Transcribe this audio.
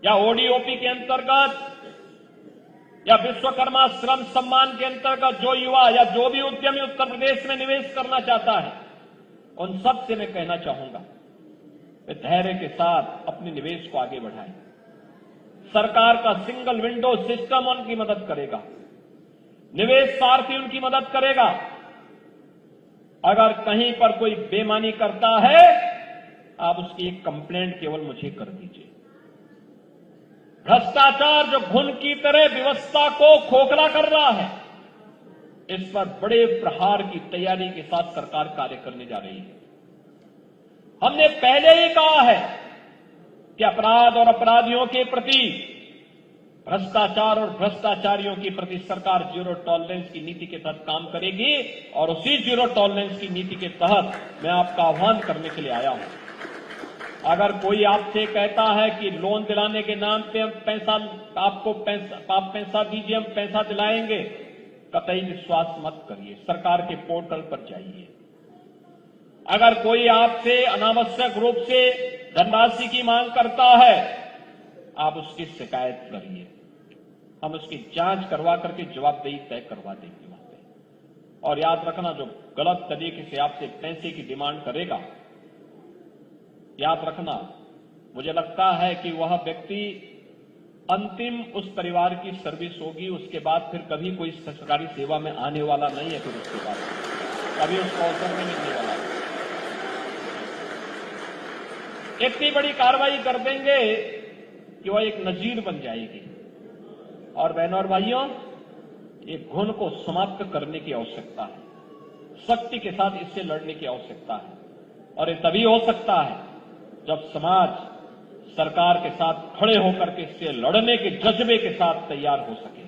या ओडीओपी के अंतर्गत या विश्वकर्मा श्रम सम्मान के अंतर्गत जो युवा या जो भी उद्यमी उत्तर प्रदेश में निवेश करना चाहता है, उन सब से मैं कहना चाहूंगा वे धैर्य के साथ अपने निवेश को आगे बढ़ाएं। सरकार का सिंगल विंडो सिस्टम उनकी मदद करेगा, निवेश सारथी उनकी मदद करेगा। अगर कहीं पर कोई बेईमानी करता है, आप उसकी एक कंप्लेंट केवल मुझे कर दीजिए। भ्रष्टाचार जो घुन की तरह व्यवस्था को खोखला कर रहा है, इस पर बड़े प्रहार की तैयारी के साथ सरकार कार्य करने जा रही है। हमने पहले ही कहा है कि अपराध और अपराधियों के प्रति, भ्रष्टाचार और भ्रष्टाचारियों के प्रति सरकार जीरो टॉलरेंस की नीति के तहत काम करेगी और उसी जीरो टॉलरेंस की नीति के तहत मैं आपका आह्वान करने के लिए आया हूं। अगर कोई आपसे कहता है कि लोन दिलाने के नाम पे हम आप पैसा दीजिए, हम पैसा दिलाएंगे, कतई विश्वास मत करिए। सरकार के पोर्टल पर जाइए। अगर कोई आपसे अनावश्यक रूप से धनराशि की मांग करता है, आप उसकी शिकायत करिए। हम उसकी जांच करवा करके जवाबदेही तय करवा देंगे वहां पे। और याद रखना, जो गलत तरीके से आपसे पैसे की डिमांड करेगा, याद रखना, मुझे लगता है कि वह व्यक्ति अंतिम उस परिवार की सर्विस होगी, उसके बाद फिर कभी कोई सरकारी सेवा में आने वाला नहीं है। फिर उसके बाद कभी उसको अवसर नहीं मिलने वाला है। इतनी बड़ी कार्रवाई कर देंगे कि वह एक नजीर बन जाएगी। और बहनों और भाइयों, एक घुन को समाप्त करने की आवश्यकता है, सख्ती के साथ इससे लड़ने की आवश्यकता है। और ये तभी हो सकता है जब समाज सरकार के साथ खड़े होकर के इससे लड़ने के जज्बे के साथ तैयार हो सके।